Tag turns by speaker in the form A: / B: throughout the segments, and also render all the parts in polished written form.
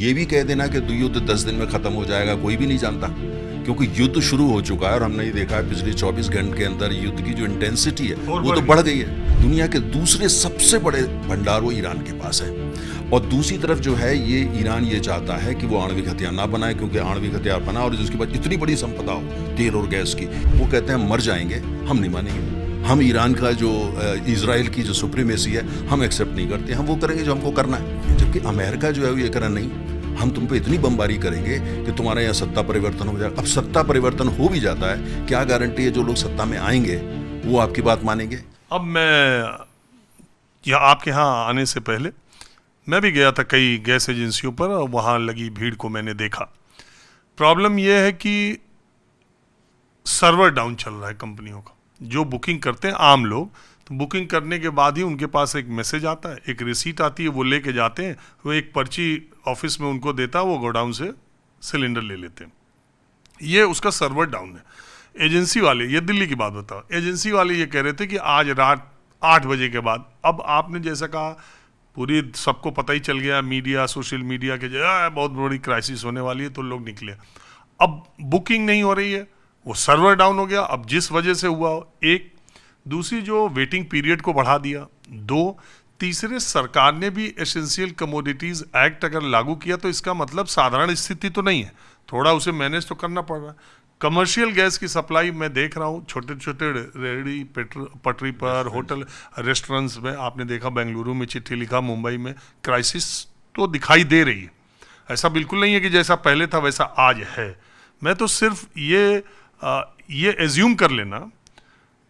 A: ये भी कह देना कि युद्ध 10 दिन में खत्म हो जाएगा, कोई भी नहीं जानता, क्योंकि युद्ध शुरू हो चुका है और हमने ये देखा है पिछले 24 घंटे के अंदर युद्ध की जो इंटेंसिटी है वो तो बढ़ गई है। दुनिया के दूसरे सबसे बड़े भंडार वो ईरान के पास है, और दूसरी तरफ जो है ये ईरान ये चाहता है कि वो आणविक हथियार ना बनाए, क्योंकि आणविक हथियार बना और जिसके बाद इतनी बड़ी संपदा हो तेल और गैस की, वो कहते हैं मर जाएंगे, हम नहीं मानेंगे। हम ईरान का जो इजराइल की जो सुप्रीमेसी है हम एक्सेप्ट नहीं करते, हम वो करेंगे जो हमको करना है। जबकि अमेरिका जो है वो ये करा नहीं, हम तुम पे इतनी बमबारी करेंगे कि तुम्हारे यहाँ सत्ता परिवर्तन हो जाएगा। अब सत्ता परिवर्तन हो भी जाता है, क्या गारंटी है जो लोग सत्ता में आएंगे वो आपकी बात मानेंगे?
B: अब मैं आपके यहाँ आने से पहले मैं भी गया था कई गैस एजेंसियों पर, और वहाँ लगी भीड़ को मैंने देखा। प्रॉब्लम यह है कि सर्वर डाउन चल रहा है कंपनियों का। जो बुकिंग करते हैं आम लोग, तो बुकिंग करने के बाद ही उनके पास एक मैसेज आता है, एक रिसीट आती है, वो लेके जाते हैं, वो एक पर्ची ऑफिस में उनको देता है, वो गोडाउन से सिलेंडर ले लेते हैं। ये उसका सर्वर डाउन है। एजेंसी वाले, ये दिल्ली की बात बताओ, एजेंसी वाले ये कह रहे थे कि आज रात 8 बजे के बाद, अब आपने जैसा कहा पूरी सबको पता ही चल गया, मीडिया सोशल मीडिया के जो बहुत बड़ी क्राइसिस होने वाली है, तो लोग निकले। अब बुकिंग नहीं हो रही है, वो सर्वर डाउन हो गया। अब जिस वजह से हुआ, एक दूसरी जो वेटिंग पीरियड को बढ़ा दिया, 2 तीसरे सरकार ने भी एसेंशियल कमोडिटीज एक्ट अगर लागू किया तो इसका मतलब साधारण स्थिति तो नहीं है, थोड़ा उसे मैनेज तो करना पड़ रहा है। कमर्शियल गैस की सप्लाई मैं देख रहा हूँ छोटे छोटे रेहड़ी पटरी पर, होटल रेस्टोरेंट्स में, आपने देखा बेंगलुरु में चिट्ठी लिखा, मुंबई में क्राइसिस तो दिखाई दे रही है। ऐसा बिल्कुल नहीं है कि जैसा पहले था वैसा आज है। मैं तो सिर्फ ये एज्यूम कर लेना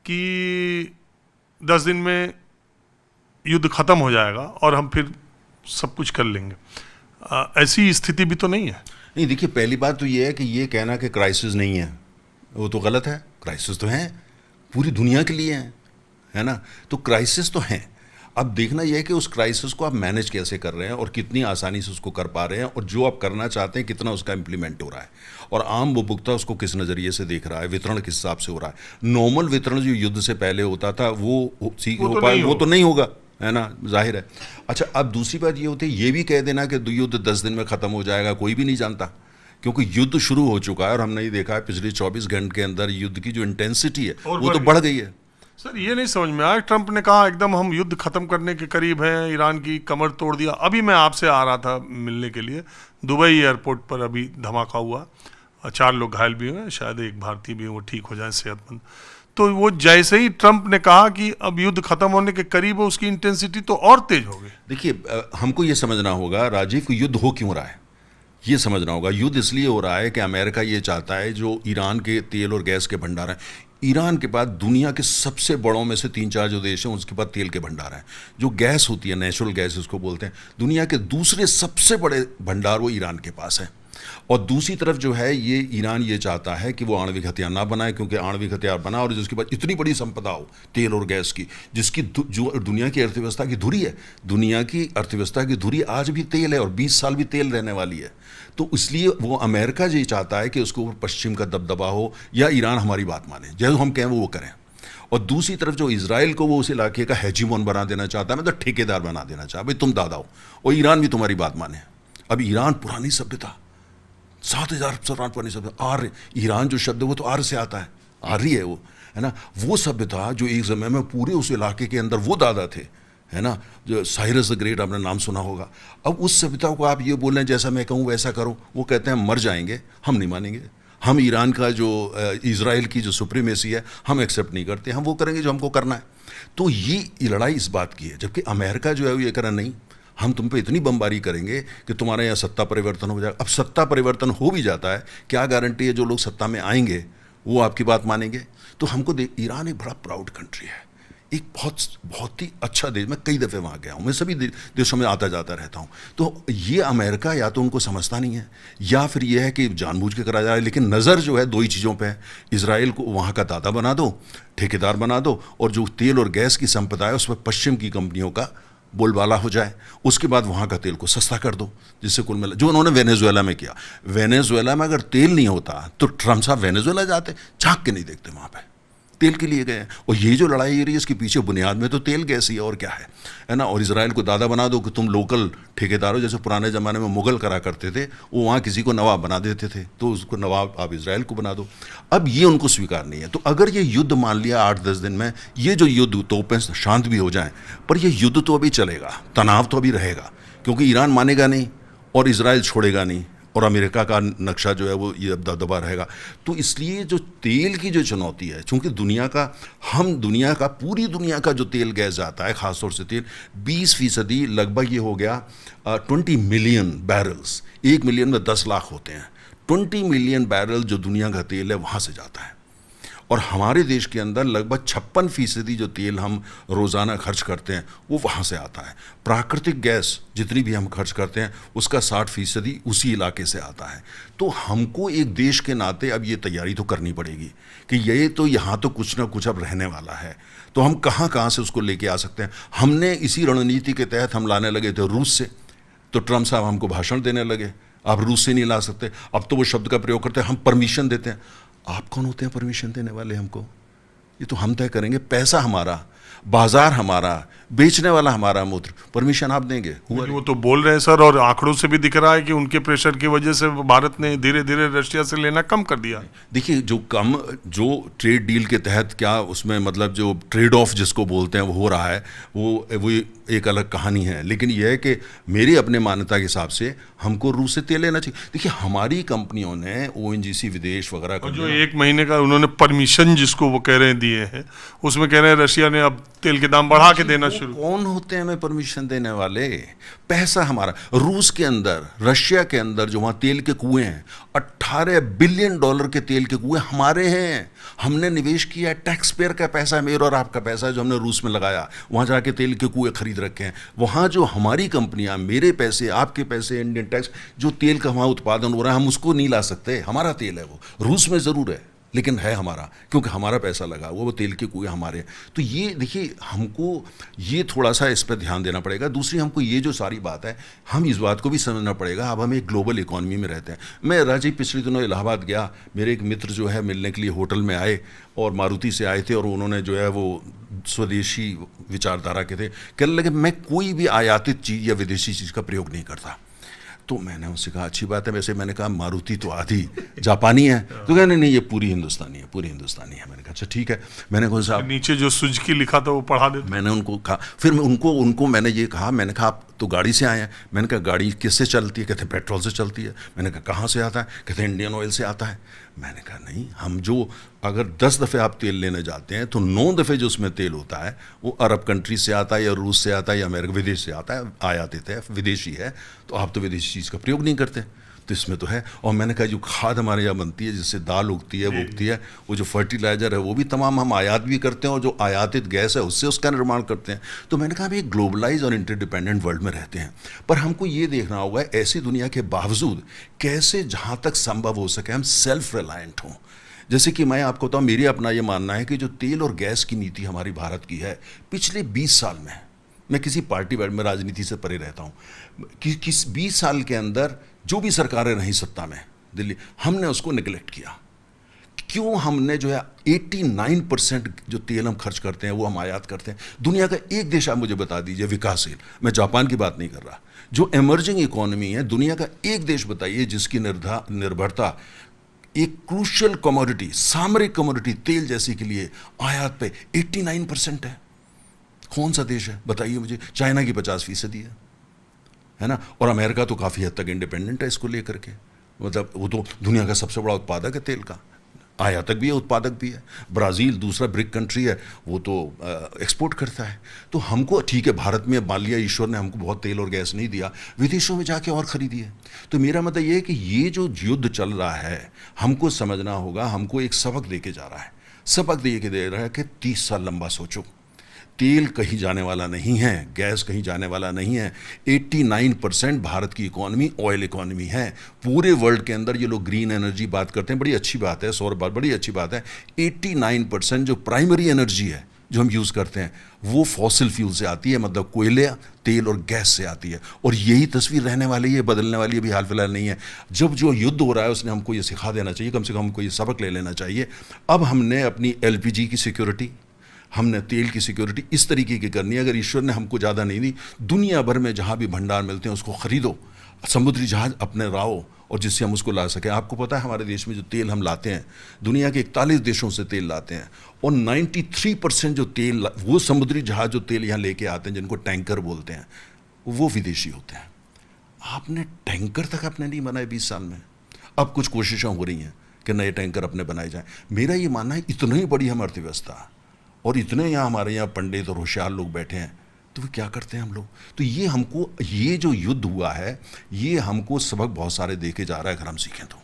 B: कि 10 दिन में युद्ध खत्म हो जाएगा और हम फिर सब कुछ कर लेंगे, ऐसी स्थिति भी तो नहीं है।
A: नहीं, देखिए पहली बात तो ये है कि ये कहना कि क्राइसिस नहीं है वो तो गलत है। क्राइसिस तो है, पूरी दुनिया के लिए है ना, तो क्राइसिस तो है। अब देखना यह है कि उस क्राइसिस को आप मैनेज कैसे कर रहे हैं और कितनी आसानी से उसको कर पा रहे हैं, और जो आप करना चाहते हैं कितना उसका इम्प्लीमेंट हो रहा है, और आम उपभोक्ता उसको किस नज़रिए से देख रहा है, वितरण किस हिसाब से हो रहा है। नॉर्मल वितरण जो युद्ध से पहले होता था वो हो पाए, वो तो नहीं होगा, है ना, जाहिर है। अच्छा, अब दूसरी बात ये होती है, ये भी कह देना कि युद्ध 10 दिन में ख़त्म हो जाएगा, कोई भी नहीं जानता, क्योंकि युद्ध शुरू हो चुका है और हमने ये देखा है पिछले 24 घंटे के अंदर युद्ध की जो इंटेंसिटी है वो तो बढ़ गई है।
B: सर ये नहीं समझ में आया, ट्रंप ने कहा एकदम हम युद्ध खत्म करने के करीब हैं, ईरान की कमर तोड़ दिया। अभी मैं आपसे आ रहा था मिलने के लिए, दुबई एयरपोर्ट पर अभी धमाका हुआ, 4 लोग घायल भी हुए, शायद एक भारतीय भी, वो ठीक हो जाए सेहतमंद। तो वो जैसे ही ट्रंप ने कहा कि अब युद्ध खत्म होने के करीब है, उसकी इंटेंसिटी तो और तेज हो गई।
A: देखिए हमको ये समझना होगा राजीव कि युद्ध हो क्यों रहा है, ये समझना होगा। युद्ध इसलिए हो रहा है कि अमेरिका ये चाहता है जो ईरान के तेल और गैस के भंडार हैं, ईरान के बाद दुनिया के सबसे बड़ों में से 3-4 जो देश हैं उसके पास तेल के भंडार हैं। जो गैस होती है, नेचुरल गैस उसको बोलते हैं, दुनिया के दूसरे सबसे बड़े भंडार वो ईरान के पास है। और दूसरी तरफ जो है ये ईरान ये चाहता है कि वो आणविक हथियार ना बनाए, क्योंकि आणविक हथियार बना और जिसके बाद इतनी बड़ी संपदा हो तेल और गैस की, जिसकी जो दुनिया की अर्थव्यवस्था की धुरी है, दुनिया की अर्थव्यवस्था की धुरी आज भी तेल है और 20 साल भी तेल रहने वाली है। तो इसलिए वो अमेरिका ये चाहता है कि उसके ऊपर पश्चिम का दबदबा हो या ईरान हमारी बात माने, जैसे हम कहें वो करें। और दूसरी तरफ जो इजराइल को वो उस इलाके का हेजिमोन बना देना चाहता है, मतलब ठेकेदार बना देना चाहता है, भाई तुम दादा हो और ईरान भी तुम्हारी बात माने। अब ईरान पुरानी सभ्यता, 7000 पुरानी सभ्यता, आर्य, ईरान जो शब्द है वो तो आर्य से आता है, आर्य है वो, है ना, वो सभ्यता जो एक समय में पूरे उस इलाके के अंदर वो दादा थे, है ना, जो साइरस द ग्रेट आपने नाम सुना होगा। अब उस सभ्यता को आप ये बोल रहे हैं जैसा मैं कहूँ वैसा करो, वो कहते हैं मर जाएंगे, हम नहीं मानेंगे। हम ईरान का जो इजराइल की जो सुप्रीमेसी है हम एक्सेप्ट नहीं करते, हम वो करेंगे जो हमको करना है। तो ये लड़ाई इस बात की है, जबकि अमेरिका जो है वो ये करा नहीं, हम तुम पे इतनी बमबारी करेंगे कि तुम्हारे यहाँ सत्ता परिवर्तन हो जाएगा। अब सत्ता परिवर्तन हो भी जाता है, क्या गारंटी है जो लोग सत्ता में आएंगे वो आपकी बात मानेंगे? तो हमको ईरान एक बड़ा प्राउड कंट्री है, एक बहुत ही अच्छा देश। मैं कई दफ़े वहाँ गया हूँ, मैं सभी देशों में आता जाता रहता हूँ। तो ये अमेरिका या तो उनको समझता नहीं है या फिर ये है कि जानबूझ के करा जा रहा है। लेकिन नज़र जो है 2 ही चीज़ों पे है, इजराइल को वहाँ का दादा बना दो, ठेकेदार बना दो, और जो तेल और गैस की संपदा है उस पर पश्चिम की कंपनियों का बोलबाला हो जाए। उसके बाद वहाँ का तेल को सस्ता कर दो, जिससे कुल मिला जो उन्होंने वेनेजुएला में किया। वेनेजुएला में अगर तेल नहीं होता तो ट्रम्प साहब वेनेजुएला जाते, झाँक के नहीं देखते वहाँ पे, तेल के लिए गए हैं। और ये जो लड़ाई हो रही है इसके पीछे बुनियाद में तो तेल गैस ही है, और क्या है ना। और इसराइल को दादा बना दो कि तुम लोकल ठेकेदार हो, जैसे पुराने ज़माने में मुगल करा करते थे, वो वहाँ किसी को नवाब बना देते थे, तो उसको नवाब आप इसराइल को बना दो। अब ये उनको स्वीकार नहीं है। तो अगर ये युद्ध मान लिया 8-10 दिन में, ये जो युद्ध तोपें शांत भी हो जाएं, पर ये युद्ध तो अभी चलेगा, तनाव तो अभी रहेगा, क्योंकि ईरान मानेगा नहीं और इसराइल छोड़ेगा नहीं, और अमेरिका का नक्शा जो है वो ये दबदबा रहेगा। तो इसलिए जो तेल की जो चुनौती है, चूँकि दुनिया का पूरी दुनिया का जो तेल गैस जाता है, ख़ासतौर से तेल 20% लगभग ये हो गया 20 मिलियन बैरल्स, 1 मिलियन में 10 लाख होते हैं, 20 मिलियन बैरल जो दुनिया का तेल है वहाँ से जाता है। और हमारे देश के अंदर लगभग 56% जो तेल हम रोज़ाना खर्च करते हैं वो वहाँ से आता है। प्राकृतिक गैस जितनी भी हम खर्च करते हैं उसका 60% उसी इलाके से आता है। तो हमको एक देश के नाते अब ये तैयारी तो करनी पड़ेगी कि ये तो यहाँ तो कुछ ना कुछ अब रहने वाला है, तो हम कहाँ से उसको लेके आ सकते हैं। हमने इसी रणनीति के तहत हम लाने लगे थे रूस से, तो ट्रम्प साहब हमको भाषण देने लगे आप रूस से नहीं ला सकते। अब तो वो शब्द का प्रयोग करते हैं, हम परमिशन देते हैं। आप कौन होते हैं परमिशन देने वाले हमको? ये तो हम तय करेंगे, पैसा हमारा, बाजार हमारा, बेचने वाला हमारा मूत्र, परमिशन आप देंगे? हुआ
B: वो तो बोल रहे हैं सर, और आंकड़ों से भी दिख रहा है कि उनके प्रेशर की वजह से भारत ने धीरे धीरे रशिया से लेना कम कर दिया।
A: देखिए जो ट्रेड डील के तहत क्या उसमें मतलब जो ट्रेड ऑफ जिसको बोलते हैं वो हो रहा है, वो एक अलग कहानी है। लेकिन यह है कि मेरी अपने मान्यता के हिसाब से हमको रूस से तेल लेना चाहिए। देखिए हमारी कंपनियों ने ONGC विदेश वगैरह
B: और जो 1 महीने का उन्होंने परमिशन जिसको वो कह रहे हैं दिए हैं, उसमें कह रहे हैं रशिया ने अब तेल के दाम बढ़ा के देना शुरू।
A: कौन होते हैं हमें परमिशन देने वाले? पैसा हमारा। रूस के अंदर, रशिया के अंदर जो वहाँ तेल के कुएं हैं, $18 बिलियन के तेल के कुएं हमारे हैं। हमने निवेश किया है, टैक्स पेयर का पैसा है, मेरा और आपका पैसा है जो हमने रूस में लगाया, वहाँ जाके तेल के कुएं खरीद रखे हैं। वहाँ जो हमारी कंपनियाँ, मेरे पैसे, आपके पैसे, इंडियन टैक्स, जो तेल का वहाँ उत्पादन हो रहा है हम उसको नहीं ला सकते। हमारा तेल है वो, रूस में ज़रूर है लेकिन है हमारा, क्योंकि हमारा पैसा लगा वो तेल के कुएं हमारे हैं। तो ये देखिए हमको ये थोड़ा सा इस पर ध्यान देना पड़ेगा। दूसरी हमको ये जो सारी बात है, हम इस बात को भी समझना पड़ेगा, अब हम एक ग्लोबल इकॉनमी में रहते हैं। मैं राजीव पिछले दिनों इलाहाबाद गया, मेरे एक मित्र जो है मिलने के लिए होटल में आए और मारुति से आए थे, और उन्होंने जो है वो स्वदेशी विचारधारा के थे। कहने लगे मैं कोई भी आयातित चीज़ या विदेशी चीज़ का प्रयोग नहीं करता। तो मैंने उससे कहा अच्छी बात है, वैसे मैंने कहा मारुति तो आधी जापानी है, तो कहने नहीं ये पूरी हिंदुस्तानी है, पूरी हिंदुस्तानी है। मैंने कहा अच्छा ठीक है। मैंने कहा साहब
B: नीचे जो सुजुकी लिखा था वो पढ़ा देते।
A: मैंने उनको कहा, फिर उनको मैंने ये कहा, मैंने कहा आप तो गाड़ी से आए हैं। मैंने कहा गाड़ी किससे चलती है? कहते पेट्रोल से चलती है। मैंने कहा कहाँ से आता है? कहते इंडियन ऑयल से आता है। मैंने कहा नहीं, हम जो अगर 10 दफ़े आप तेल लेने जाते हैं तो 9 दफ़े जो उसमें तेल होता है वो अरब कंट्री से आता है या रूस से आता है या अमेरिका विदेश से आता है, आयातित है, विदेशी है। तो आप तो विदेशी चीज़ का प्रयोग नहीं करते, तो इसमें तो है। और मैंने कहा जो खाद हमारे यहाँ बनती है, जिससे दाल उगती है, वो उगती है, वो जो फर्टिलाइज़र है वो भी तमाम हम आयात भी करते हैं, और जो आयातित गैस है उससे उसका निर्माण करते हैं। तो मैंने कहा हम एक ग्लोबलाइज और इंटरडिपेंडेंट वर्ल्ड में रहते हैं, पर हमको ये देखना होगा ऐसी दुनिया के बावजूद कैसे जहाँ तक संभव हो सके हम सेल्फ रिलायंट हों। जैसे कि मैं आपको बताऊँ, मेरी अपना ये मानना है कि जो तेल और गैस की नीति हमारी भारत की है पिछले 20 साल में, मैं किसी पार्टी में राजनीति से परे रहता हूँ, कि 20 साल के अंदर जो भी सरकारें रहीं सत्ता में दिल्ली, हमने उसको निगलेक्ट किया। क्यों? हमने जो है 89% जो तेल हम खर्च करते हैं वो हम आयात करते हैं। दुनिया का एक देश आप मुझे बता दीजिए विकासशील, मैं जापान की बात नहीं कर रहा, जो इमर्जिंग इकोनॉमी है, दुनिया का एक देश बताइए जिसकी निर्भरता एक क्रूशियल कमोडिटी, सामरिक कमोडिटी तेल जैसी के लिए आयात पे 89% है। कौन सा देश है बताइए मुझे? चाइना की 50% है ना, और अमेरिका तो काफ़ी हद तक इंडिपेंडेंट है इसको लेकर के, मतलब वो तो दुनिया का सबसे बड़ा उत्पादक है तेल का, आयातक भी है, उत्पादक भी है। ब्राज़ील दूसरा ब्रिक कंट्री है, वो तो एक्सपोर्ट करता है। तो हमको ठीक है, भारत में मान लिया ईश्वर ने हमको बहुत तेल और गैस नहीं दिया, विदेशों में जाके और ख़रीदिए। तो मेरा मतलब ये है कि ये जो युद्ध चल रहा है हमको समझना होगा, हमको एक सबक दे के जा रहा है, सबक दे के दे रहा है कि 30 साल लंबा सोचो। तेल कहीं जाने वाला नहीं है, गैस कहीं जाने वाला नहीं है। 89% भारत की इकॉनमी ऑयल इकॉनमी है। पूरे वर्ल्ड के अंदर ये लोग ग्रीन एनर्जी बात करते हैं, बड़ी अच्छी बात है, सौर बात बड़ी अच्छी बात है। 89% जो प्राइमरी एनर्जी है जो हम यूज़ करते हैं वो फॉसिल फ्यूल से आती है, मतलब कोयले, तेल और गैस से आती है। और यही तस्वीर रहने वाली है, बदलने वाली अभी हाल फिलहाल नहीं है। जब जो युद्ध हो रहा है उसने हमको ये सिखा देना चाहिए, कम से कम हमको ये सबक ले लेना चाहिए। अब हमने अपनी LPG की सिक्योरिटी, हमने तेल की सिक्योरिटी इस तरीके की करनी है। अगर ईश्वर ने हमको ज़्यादा नहीं दी, दुनिया भर में जहाँ भी भंडार मिलते हैं उसको ख़रीदो, समुद्री जहाज़ अपने लाओ, और जिससे हम उसको ला सकें। आपको पता है हमारे देश में जो तेल हम लाते हैं, दुनिया के 41 देशों से तेल लाते हैं, और 93% जो तेल, वो समुद्री जहाज़ जो तेल यहाँ लेके आते हैं, जिनको टैंकर बोलते हैं, वो विदेशी होते हैं। आपने टैंकर तक अपने नहीं बनाए 20 साल में। अब कुछ कोशिशें हो रही हैं कि नए टैंकर अपने बनाए जाएं। मेरा ये मानना है इतना ही बड़ी हम अर्थव्यवस्था और इतने यहाँ हमारे यहाँ पंडित और होशियार लोग बैठे हैं, तो वो क्या करते हैं हम लोग? तो ये हमको, ये जो युद्ध हुआ है, ये हमको सबक बहुत सारे दे के जा रहा है, अगर हम सीखें तो।